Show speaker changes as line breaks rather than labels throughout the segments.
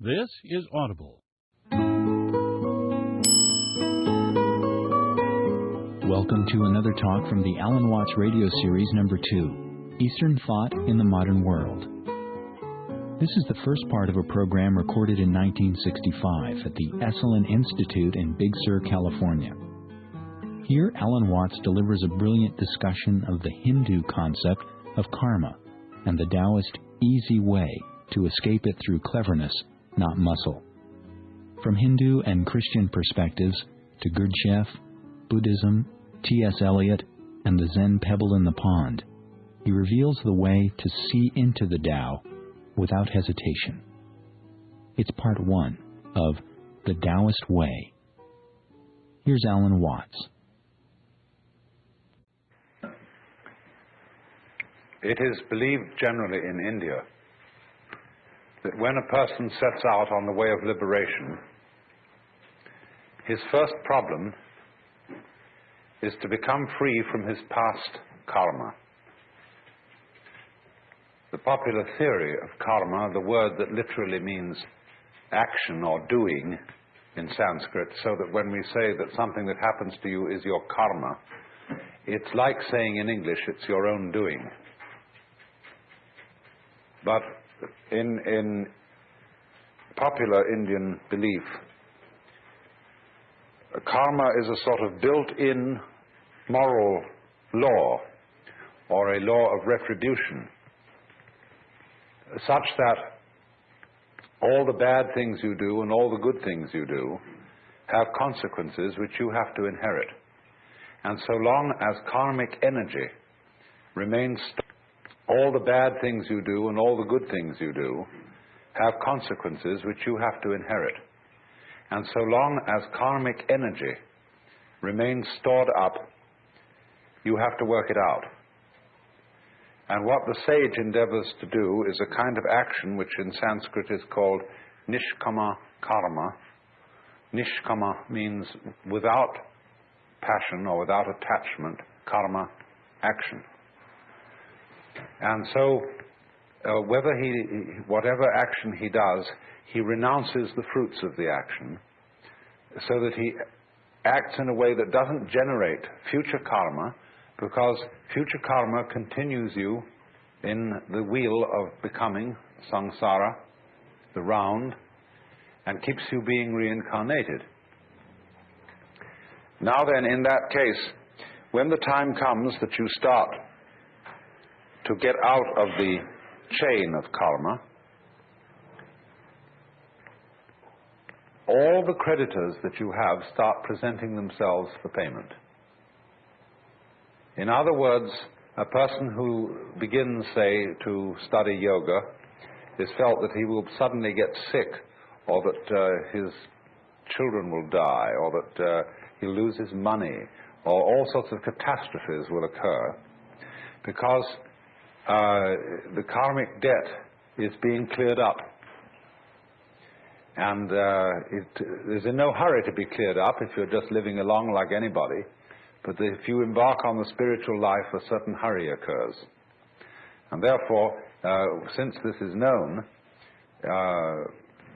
This is Audible.
Welcome to another talk from the Alan Watts radio series number 2, Eastern Thought in the Modern World. This is the first part of a program recorded in 1965 at the Esalen Institute in Big Sur, California. Here, Alan Watts delivers a brilliant discussion of the Hindu concept of karma and the Taoist easy way to escape it through cleverness, not muscle. From Hindu and Christian perspectives to Gurdjieff, Buddhism, T.S. Eliot, and the Zen pebble in the pond, he reveals the way to see into the Tao without hesitation. It's part 1 of The Taoist Way. Here's Alan Watts.
It is believed generally in India that when a person sets out on the way of liberation, his first problem is to become free from his past karma. The popular theory of karma, the word that literally means action or doing in Sanskrit, so that when we say that something that happens to you is your karma, it's like saying in English, it's your own doing. But in popular Indian belief, karma is a sort of built-in moral law, or a law of retribution, such that all the bad things you do and all the good things you do have consequences which you have to inherit. And so long as karmic energy remains all the bad things you do and all the good things you do have consequences which you have to inherit. And so long as karmic energy remains stored up, you have to work it out. And what the sage endeavors to do is a kind of action which in Sanskrit is called nishkama karma. Nishkama means without passion or without attachment, karma, action. And so whatever action he does, he renounces the fruits of the action, so that he acts in a way that doesn't generate future karma, because future karma continues you in the wheel of becoming, samsara, the round, and keeps you being reincarnated. Now then, in that case, when the time comes that you start to get out of the chain of karma, all the creditors that you have start presenting themselves for payment. In other words, a person who begins, say, to study yoga is felt that he will suddenly get sick, or that his children will die, or that he'll lose his money, or all sorts of catastrophes will occur, because the karmic debt is being cleared up. And there's in no hurry to be cleared up if you're just living along like anybody, but if you embark on the spiritual life, a certain hurry occurs. And therefore, since this is known,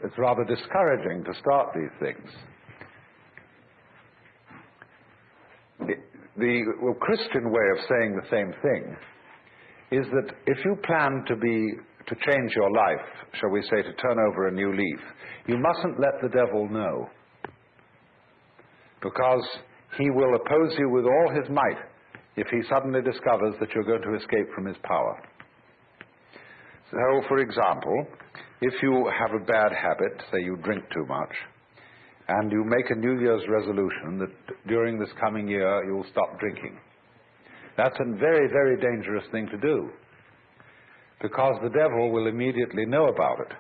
it's rather discouraging to start these things. The Christian way of saying the same thing is that if you plan to change your life, shall we say, to turn over a new leaf, you mustn't let the devil know, because he will oppose you with all his might if he suddenly discovers that you're going to escape from his power. So, for example, if you have a bad habit, say you drink too much, and you make a New Year's resolution that during this coming year you'll stop drinking, that's a very, very dangerous thing to do, because the devil will immediately know about it.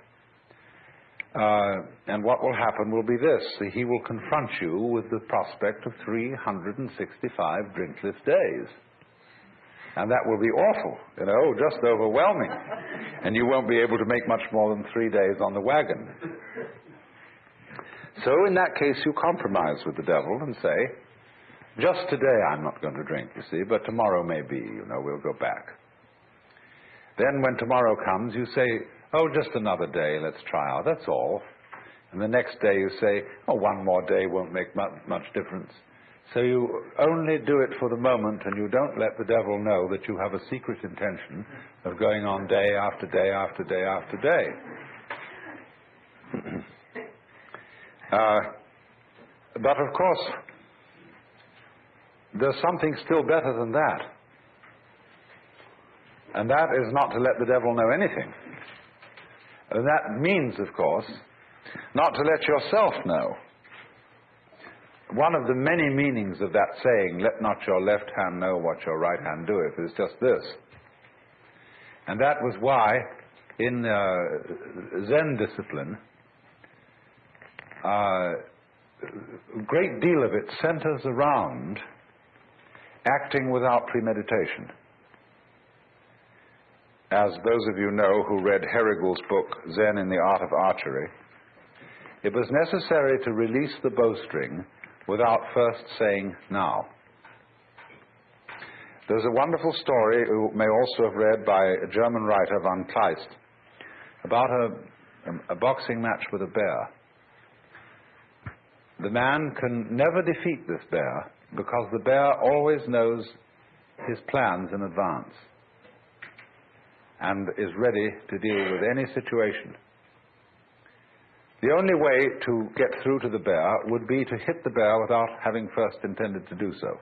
And what will happen will be this: he will confront you with the prospect of 365 drinkless days. And that will be awful, just overwhelming. And you won't be able to make much more than 3 days on the wagon. So in that case, you compromise with the devil and say, just today I'm not going to drink, you see, but tomorrow maybe, we'll go back. Then when tomorrow comes, you say, oh, just another day, let's try out, that's all. And the next day you say, oh, one more day won't make much difference. So you only do it for the moment, and you don't let the devil know that you have a secret intention of going on day after day after day after day. But of course, there's something still better than that. And that is not to let the devil know anything. And that means, of course, not to let yourself know. One of the many meanings of that saying, let not your left hand know what your right hand doeth, is just this. And that was why in Zen discipline, a great deal of it centers around acting without premeditation. As those of you know who read Herrigel's book, Zen in the Art of Archery, it was necessary to release the bowstring without first saying, now. There's a wonderful story, you may also have read, by a German writer, von Kleist, about a boxing match with a bear. The man can never defeat this bear because the bear always knows his plans in advance and is ready to deal with any situation. The only way to get through to the bear would be to hit the bear without having first intended to do so.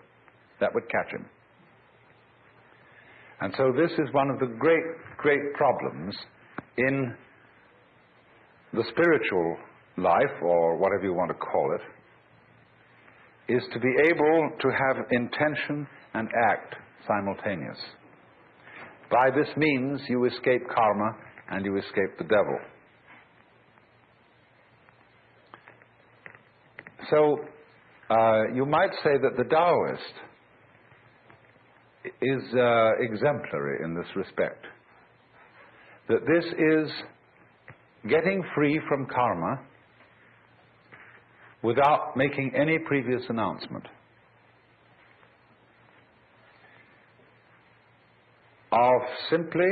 That would catch him. And so this is one of the great, great problems in the spiritual life, or whatever you want to call it, is to be able to have intention and act simultaneous. By this means, you escape karma and you escape the devil. So, you might say that the Taoist is exemplary in this respect. That this is getting free from karma without making any previous announcement. Of simply,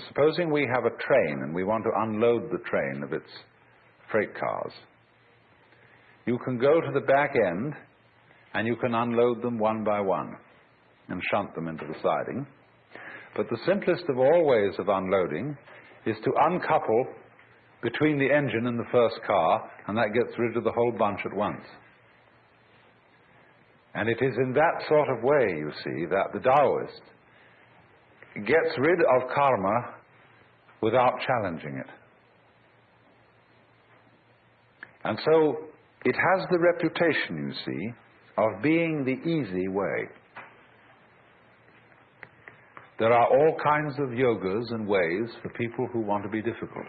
supposing we have a train and we want to unload the train of its freight cars, you can go to the back end and you can unload them one by one and shunt them into the siding. But the simplest of all ways of unloading is to uncouple between the engine and the first car, and that gets rid of the whole bunch at once. And it is in that sort of way, you see, that the Taoist gets rid of karma without challenging it. And so it has the reputation, you see, of being the easy way. There are all kinds of yogas and ways for people who want to be difficult.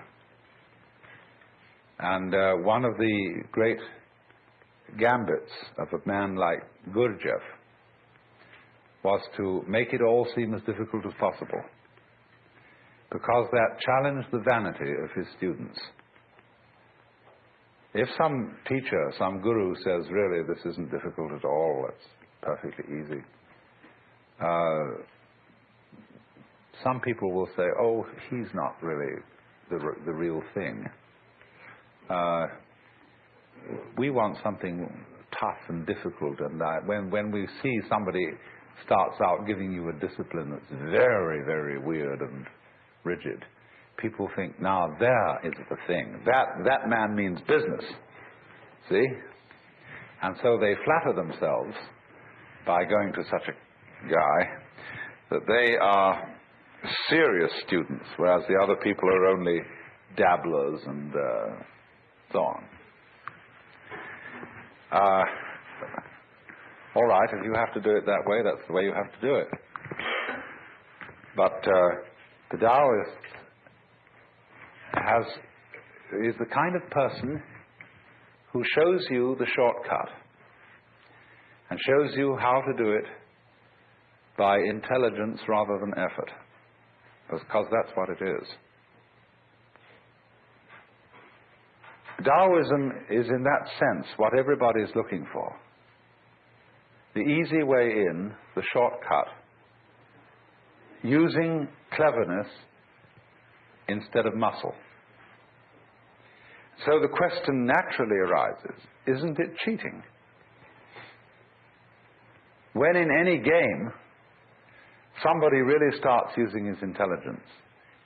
And one of the great gambits of a man like Gurdjieff was to make it all seem as difficult as possible, because that challenged the vanity of his students. If some teacher, some guru says, really, this isn't difficult at all, it's perfectly easy, some people will say, oh, he's not really the real thing. We want something tough and difficult, and when we see somebody starts out giving you a discipline that's very, very weird and rigid, people think, now there is the thing. That man means business. See? And so they flatter themselves by going to such a guy that they are serious students, whereas the other people are only dabblers and so on. All right, if you have to do it that way, that's the way you have to do it. But the Taoist is the kind of person who shows you the shortcut and shows you how to do it by intelligence rather than effort, because that's what it is. Taoism is in that sense what everybody is looking for. The easy way in, the shortcut, using cleverness instead of muscle. So the question naturally arises, isn't it cheating? When in any game somebody really starts using his intelligence,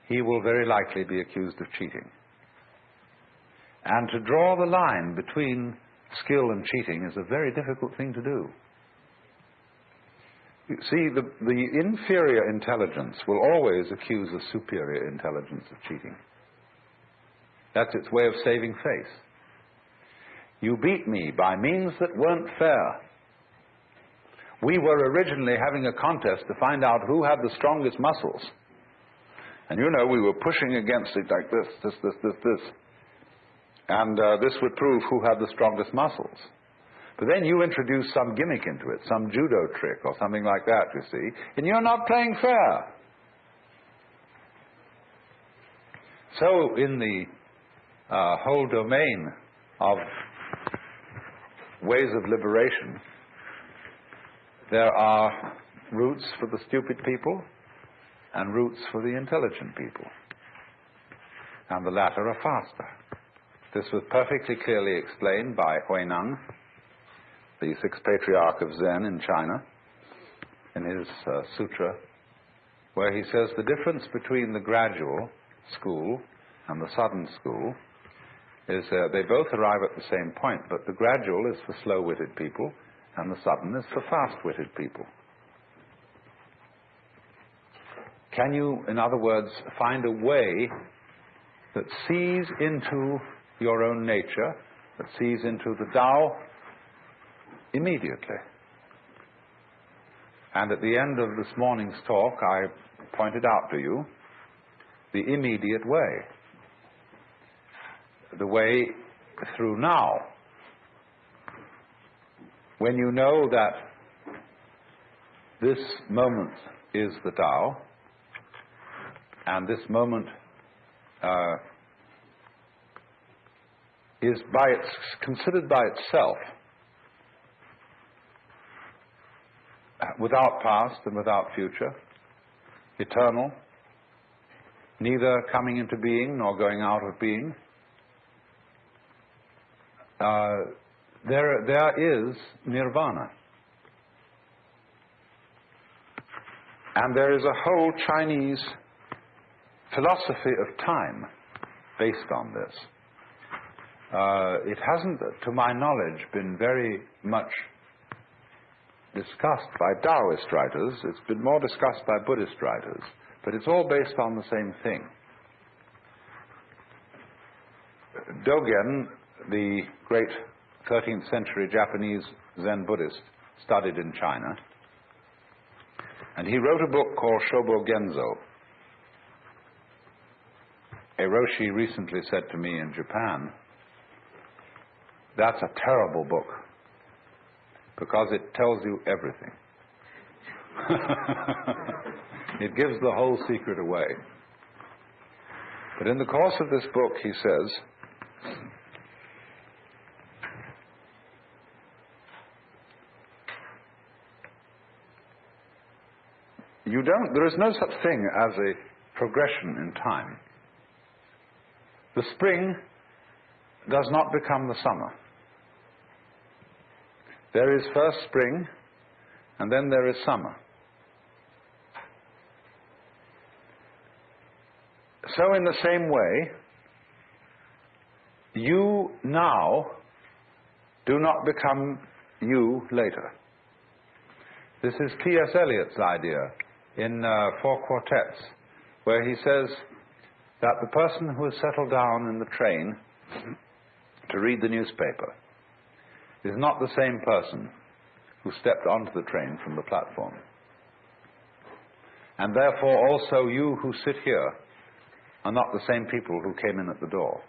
he will very likely be accused of cheating. And to draw the line between skill and cheating is a very difficult thing to do. You see, the inferior intelligence will always accuse the superior intelligence of cheating. That's its way of saving face. You beat me by means that weren't fair. We were originally having a contest to find out who had the strongest muscles. And you know, we were pushing against it like this. And this would prove who had the strongest muscles. But then you introduce some gimmick into it, some judo trick or something like that, you see, and you're not playing fair. So in the whole domain of ways of liberation, there are routes for the stupid people and routes for the intelligent people. And the latter are faster. This was perfectly clearly explained by Huineng, the sixth patriarch of Zen in China, in his sutra, where he says the difference between the gradual school and the sudden school is they both arrive at the same point, but the gradual is for slow-witted people and the sudden is for fast-witted people. Can you, in other words, find a way that sees into your own nature, that sees into the Tao immediately? And at the end of this morning's talk, I pointed out to you the immediate way, the way through now. When you know that this moment is the Tao, and this moment is considered by itself, without past and without future, eternal, neither coming into being nor going out of being, there is nirvana. And there is a whole Chinese philosophy of time based on this. It hasn't, to my knowledge, been very much discussed by Taoist writers. It's been more discussed by Buddhist writers. But it's all based on the same thing. Dogen, the great 13th century Japanese Zen Buddhist, studied in China. And he wrote a book called Shobo Genzo. A Roshi recently said to me in Japan, that's a terrible book, because it tells you everything. It gives the whole secret away. But in the course of this book, he says, there is no such thing as a progression in time. The spring does not become the summer. There is first spring, and then there is summer. So in the same way, you now do not become you later. This is T.S. Eliot's idea in Four Quartets, where he says that the person who has settled down in the train to read the newspaper is not the same person who stepped onto the train from the platform. And therefore also you who sit here are not the same people who came in at the door.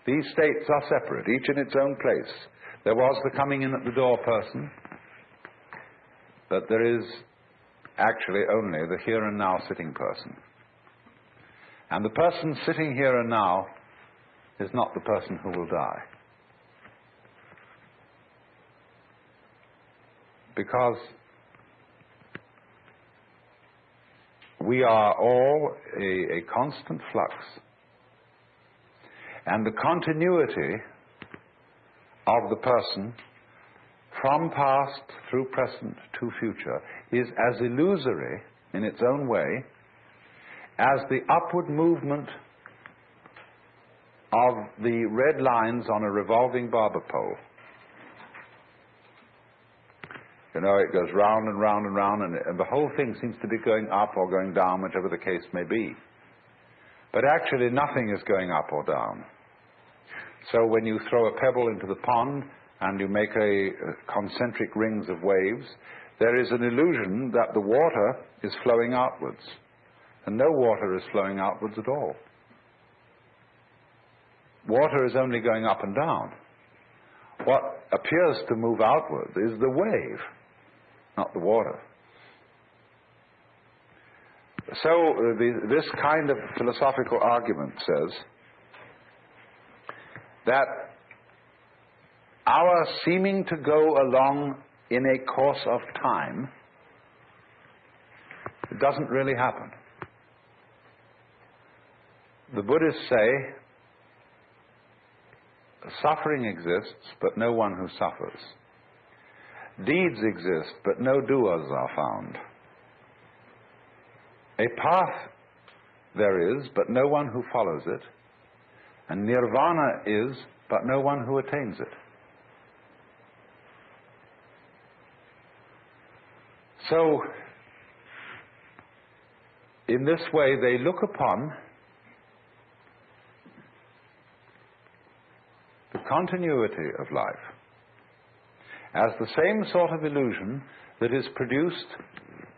These states are separate, each in its own place. There was the coming in at the door person, but there is actually only the here and now sitting person. And the person sitting here and now is not the person who will die. Because we are all a constant flux. And the continuity of the person from past through present to future is as illusory in its own way as the upward movement of the red lines on a revolving barber pole. You know, it goes round and round and round, and the whole thing seems to be going up or going down, whichever the case may be. But actually nothing is going up or down. So when you throw a pebble into the pond and you make a concentric rings of waves, there is an illusion that the water is flowing outwards. And no water is flowing outwards at all. Water is only going up and down. What appears to move outward is the wave, not the water. So this kind of philosophical argument says that our seeming to go along in a course of time, it doesn't really happen. The Buddhists say suffering exists, but no one who suffers. Deeds exist, but no doers are found. A path there is, but no one who follows it. And nirvana is, but no one who attains it. So, in this way, they look upon the continuity of life as the same sort of illusion that is produced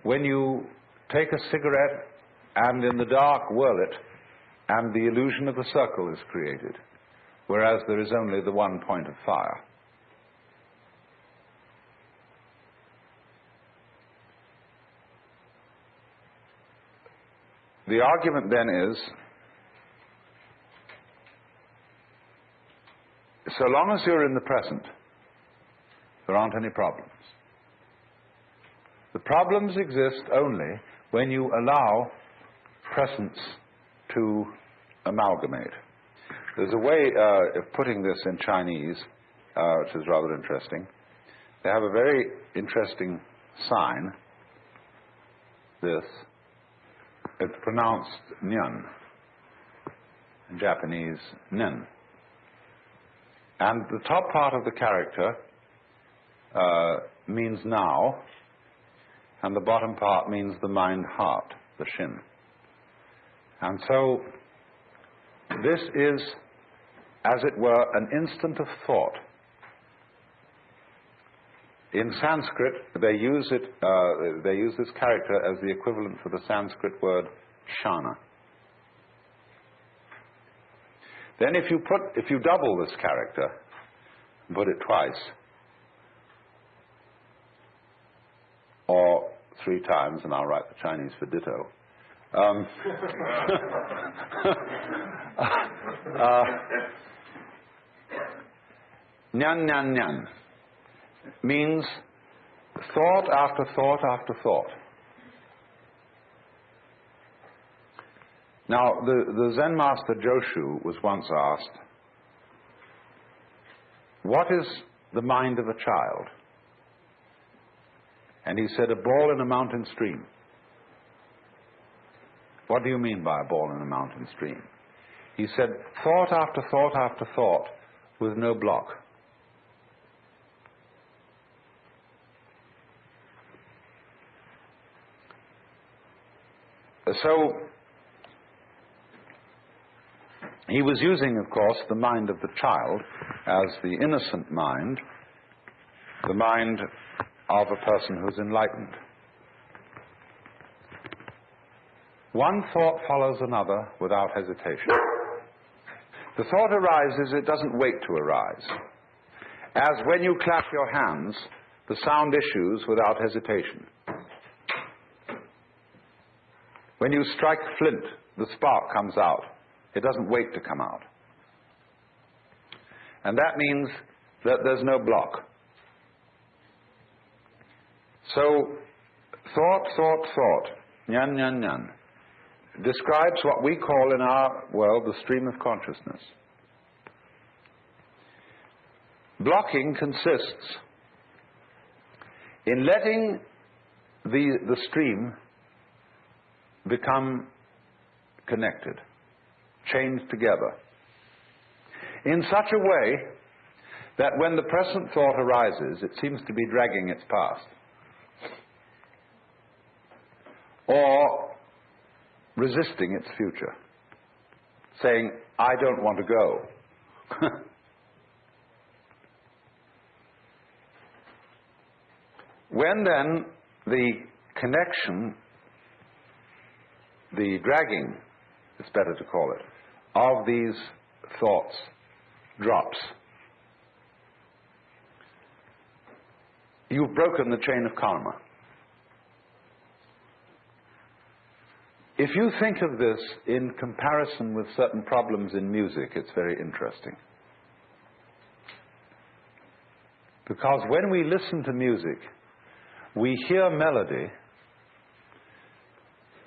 when you take a cigarette and in the dark whirl it, and the illusion of a circle is created, whereas there is only the one point of fire. The argument then is, so long as you're in the present, there aren't any problems. The problems exist only when you allow presence to amalgamate. There's a way of putting this in Chinese, which is rather interesting. They have a very interesting sign, this. It's pronounced nyan. In Japanese, nen. And the top part of the character means now, and the bottom part means the mind-heart, the shin. And so this is, as it were, an instant of thought. In Sanskrit, they use this character as the equivalent for the Sanskrit word shana. Then if you double this character, put it twice, or 3 times, and I'll write the Chinese for ditto. Nyan, nyan, nyan means thought after thought after thought. Now, the Zen master Joshu was once asked, what is the mind of a child? And he said, a ball in a mountain stream. What do you mean by a ball in a mountain stream? He said, thought after thought after thought with no block. So, he was using, of course, the mind of the child as the innocent mind, the mind of a person who's enlightened. One thought follows another without hesitation. The thought arises, it doesn't wait to arise. As when you clap your hands, the sound issues without hesitation. When you strike flint, the spark comes out. It doesn't wait to come out. And that means that there's no block. So, thought, thought, thought, nyan, nyan, nyan. describes what we call in our world the stream of consciousness. Blocking consists in letting the stream become connected, chained together, in such a way that when the present thought arises, it seems to be dragging its past, or resisting its future, saying, I don't want to go. When then the connection, the dragging, it's better to call it, of these thoughts drops, you've broken the chain of karma. If you think of this in comparison with certain problems in music, it's very interesting. Because when we listen to music, we hear melody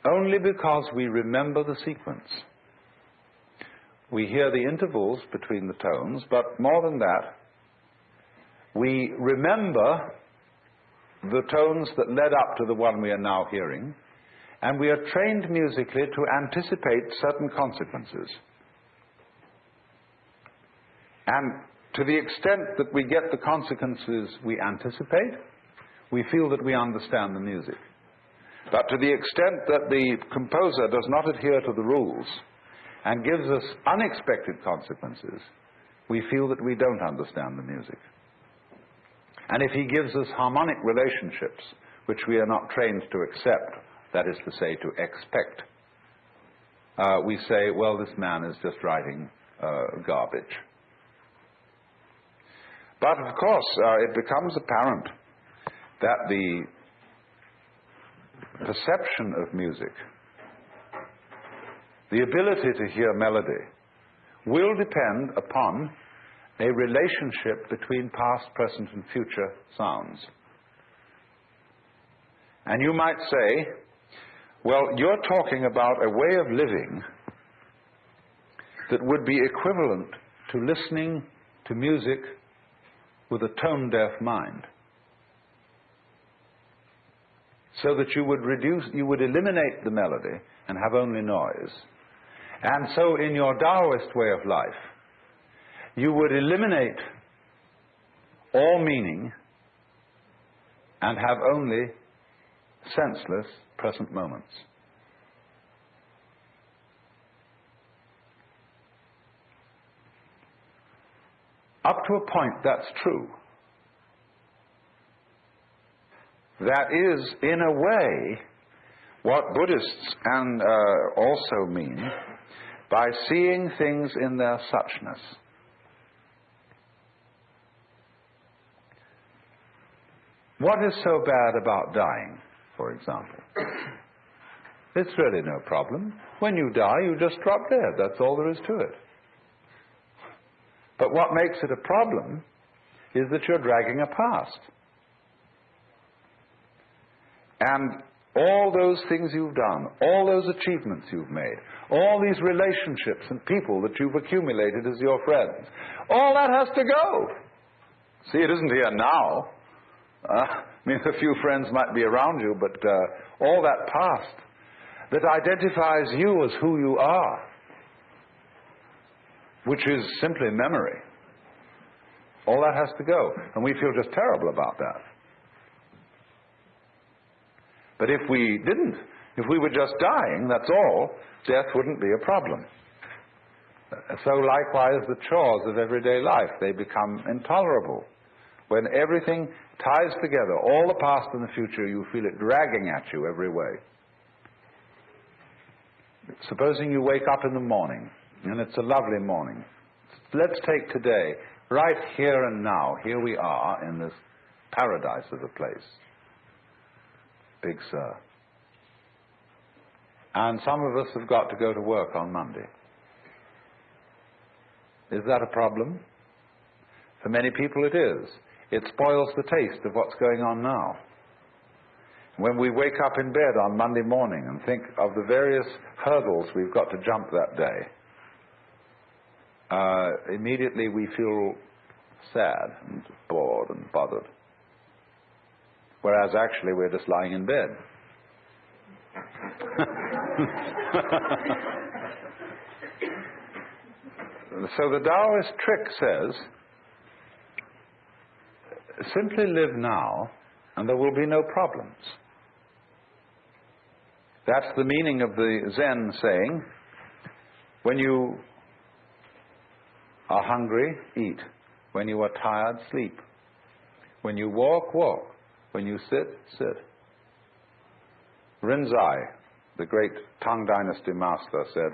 only because we remember the sequence. We hear the intervals between the tones, but more than that, we remember the tones that led up to the one we are now hearing, and we are trained musically to anticipate certain consequences. And to the extent that we get the consequences we anticipate, we feel that we understand the music. But to the extent that the composer does not adhere to the rules and gives us unexpected consequences, we feel that we don't understand the music. And if he gives us harmonic relationships, which we are not trained to accept, that is to say, to expect, we say, well, this man is just writing garbage. But of course, it becomes apparent that the perception of music, the ability to hear melody, will depend upon a relationship between past, present, and future sounds. And you might say, well, you're talking about a way of living that would be equivalent to listening to music with a tone-deaf mind. So that you would eliminate the melody and have only noise. And so in your Taoist way of life, you would eliminate all meaning and have only senseless present moments. Up to a point, that's true. That is, in a way, what Buddhists also mean by seeing things in their suchness. What is so bad about dying, for example? It's really no problem. When you die, you just drop dead. That's all there is to it. But what makes it a problem is that you're dragging a past. And all those things you've done, all those achievements you've made, all these relationships and people that you've accumulated as your friends, all that has to go. See, it isn't here now. I mean, a few friends might be around you, but all that past that identifies you as who you are, which is simply memory, all that has to go. And we feel just terrible about that. But if we didn't, if we were just dying, that's all, death wouldn't be a problem. So likewise, the chores of everyday life, they become intolerable. When everything ties together, all the past and the future, you feel it dragging at you every way. Supposing you wake up in the morning, and it's a lovely morning. Let's take today, right here and now. Here we are in this paradise of a place. Big Sur. And some of us have got to go to work on Monday. Is that a problem? For many people it is. It spoils the taste of what's going on now. when we wake up in bed on Monday morning and think of the various hurdles we've got to jump that day, immediately we feel sad and bored and bothered. Whereas actually we're just lying in bed. So the Taoist trick says, simply live now and there will be no problems. That's the meaning of the Zen saying, when you are hungry, eat. When you are tired, sleep. When you walk, walk. When you sit, sit. Rinzai, the great Tang Dynasty master, said,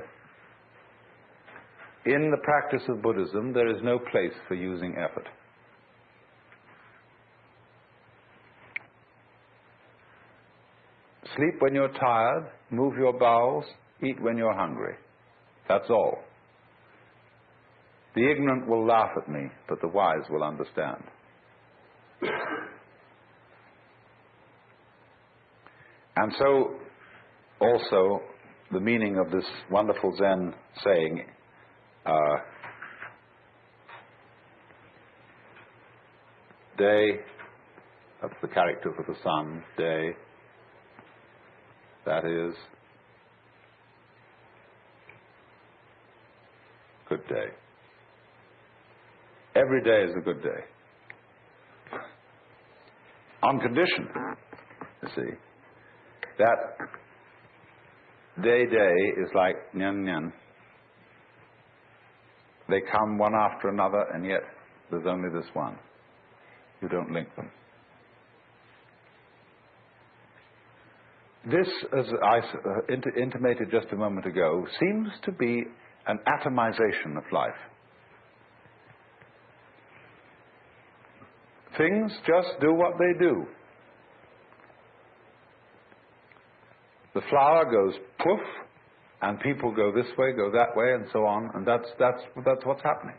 in the practice of Buddhism, there is no place for using effort. Sleep when you're tired, move your bowels, eat when you're hungry. That's all. The ignorant will laugh at me, but the wise will understand. And so, also, the meaning of this wonderful Zen saying, day, that's the character for the sun, day, that is, good day. Every day is a good day. On condition, you see, that day is like nyan nyan. They come one after another, and yet there's only this one. You don't link them. This, as I intimated just a moment ago, seems to be an atomization of life. Things just do what they do. The flower goes poof, and people go this way, go that way, and so on, and that's what's happening.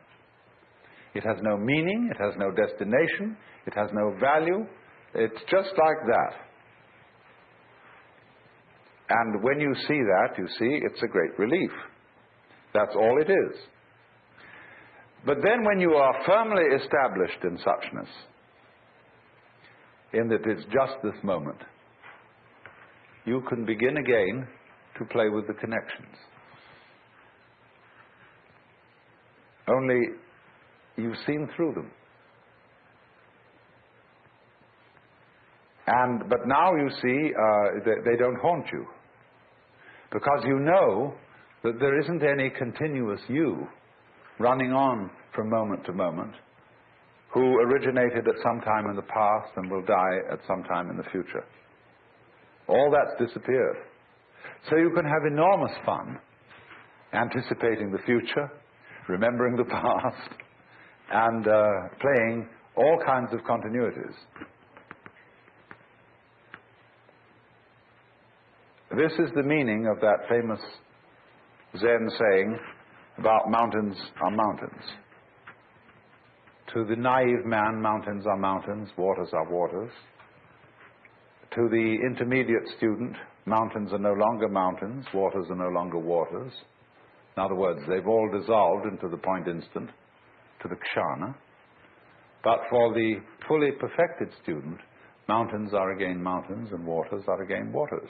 It has no meaning, it has no destination, it has no value, it's just like that. And when you see that, you see it's a great relief. That's all it is. But then when you are firmly established in suchness, in that it's just this moment, you can begin again to play with the connections. Only you've seen through them. But now you see they don't haunt you. Because you know that there isn't any continuous you running on from moment to moment, who originated at some time in the past and will die at some time in the future. All that's disappeared. So you can have enormous fun anticipating the future, remembering the past, and playing all kinds of continuities. This is the meaning of that famous Zen saying about mountains are mountains. To the naive man, mountains are mountains, waters are waters. To the intermediate student, mountains are no longer mountains, waters are no longer waters. In other words, they've all dissolved into the point instant, to the kshana. But for the fully perfected student, mountains are again mountains and waters are again waters.